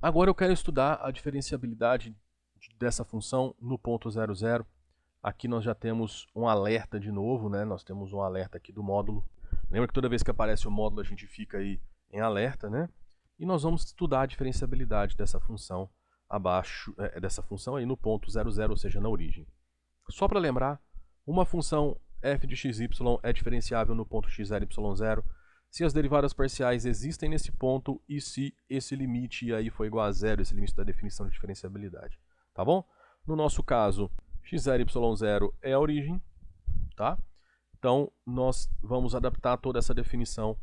Agora eu quero estudar a diferenciabilidade dessa função no ponto 00. Aqui nós já temos um alerta de novo, né? Nós temos um alerta aqui do módulo. Lembra que toda vez que aparece o módulo a gente fica aí em alerta, né? E nós vamos estudar a diferenciabilidade dessa função abaixo, dessa função aí no ponto 00, ou seja, na origem. Só para lembrar, uma função f de xy é diferenciável no ponto x0, y0 se as derivadas parciais existem nesse ponto e se esse limite aí for igual a zero, esse limite da definição de diferenciabilidade, tá bom? No nosso caso, x0, y0 é a origem, tá? Então, nós vamos adaptar toda essa definição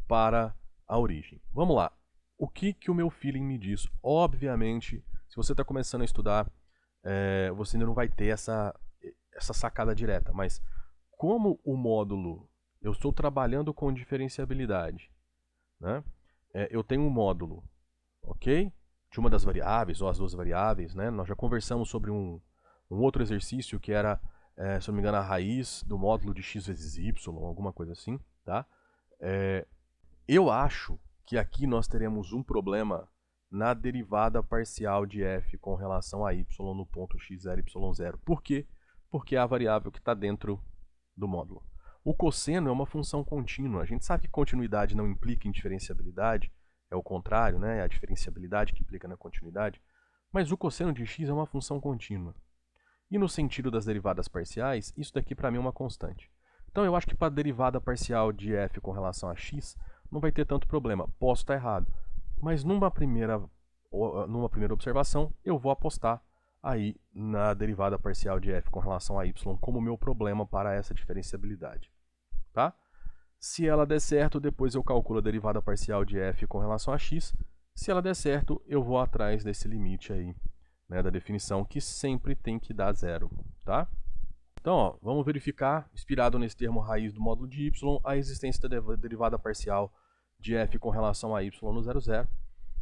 para a origem. Vamos lá. O que o meu feeling me diz? Obviamente, se você está começando a estudar, você ainda não vai ter essa sacada direta, mas como o módulo, eu estou trabalhando com diferenciabilidade, né? Eu tenho um módulo, ok? De uma das variáveis, ou as duas variáveis, né? Nós já conversamos sobre um outro exercício que era, se não me engano, a raiz do módulo de x vezes y, alguma coisa assim, tá? Eu acho que aqui nós teremos um problema na derivada parcial de f com relação a y no ponto x0, y0. Por quê? Porque é a variável que está dentro do módulo. O cosseno é uma função contínua. A gente sabe que continuidade não implica em diferenciabilidade, é o contrário, né? É a diferenciabilidade que implica na continuidade. Mas o cosseno de x é uma função contínua. E no sentido das derivadas parciais, isso daqui para mim é uma constante. Então eu acho que para a derivada parcial de f com relação a x, não vai ter tanto problema. Posso estar errado. Mas numa primeira observação, eu vou apostar aí na derivada parcial de f com relação a y como meu problema para essa diferenciabilidade. Tá? Se ela der certo, depois eu calculo a derivada parcial de f com relação a x. Se ela der certo, eu vou atrás desse limite aí, né, da definição, que sempre tem que dar zero. Tá? Então, ó, vamos verificar, inspirado nesse termo raiz do módulo de y, a existência da derivada parcial de f com relação a y no 00.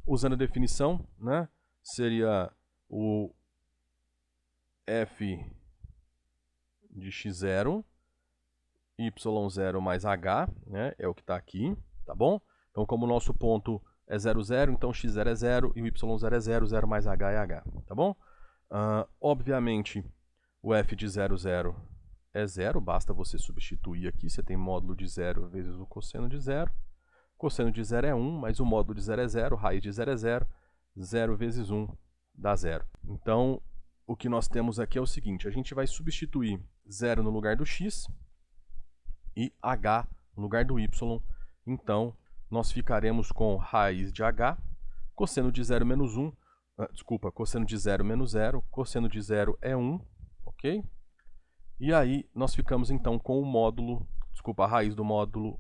Usando a definição, né, seria o f de x0, y0 mais h, né, é o que está aqui, tá bom? Então, como o nosso ponto é 0, 0, então x0 é 0 e o y0 é 0, 0 mais h é h, tá bom? Obviamente, o f de 0, 0 é 0, basta você substituir aqui, você tem módulo de 0 vezes o cosseno de 0. Cosseno de 0 é 1, mas o módulo de 0 é 0, raiz de 0 é 0, 0 vezes 1 dá 0. Então, o que nós temos aqui é o seguinte, a gente vai substituir 0 no lugar do x e h no lugar do y, então nós ficaremos com raiz de h, cosseno de 0 menos 1, cosseno de 0 menos 0, cosseno de 0 é 1, ok? E aí nós ficamos então com o módulo, a raiz do módulo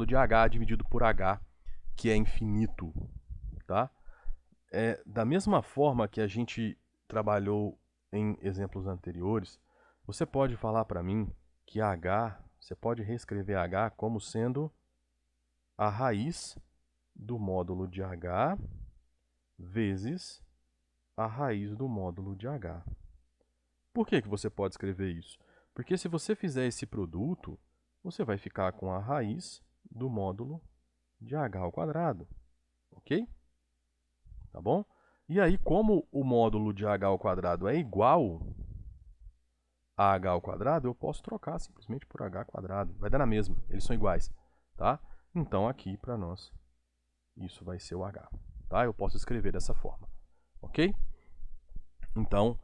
de h dividido por h, que é infinito, tá? Da mesma forma que a gente trabalhou em exemplos anteriores, você pode falar para mim que h, você pode reescrever h como sendo a raiz do módulo de h vezes a raiz do módulo de h. Por que você pode escrever isso? Porque se você fizer esse produto, você vai ficar com a raiz do módulo de h ao quadrado, ok? Tá bom? E aí, como o módulo de h ao quadrado é igual a h ao quadrado, eu posso trocar simplesmente por h quadrado. Vai dar na mesma, eles são iguais, tá? Então, aqui, para nós, isso vai ser o h, tá? Eu posso escrever dessa forma, ok? Então,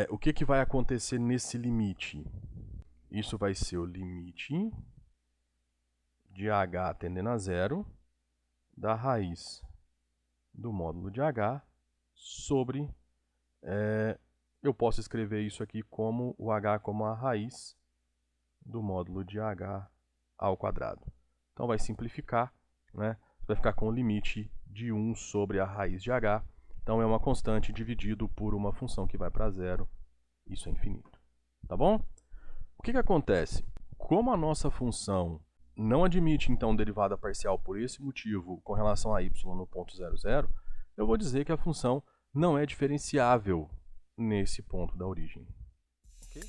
o que vai acontecer nesse limite? Isso vai ser o limite de h tendendo a zero da raiz do módulo de h sobre... eu posso escrever isso aqui como o h como a raiz do módulo de h ao quadrado. Então vai simplificar, né? Vai ficar com o limite de 1 sobre a raiz de h. Então é uma constante dividido por uma função que vai para zero. Isso é infinito. Tá bom? O que acontece? Como a nossa função não admite, então, derivada parcial por esse motivo com relação a y no ponto 00, eu vou dizer que a função não é diferenciável nesse ponto da origem. Okay?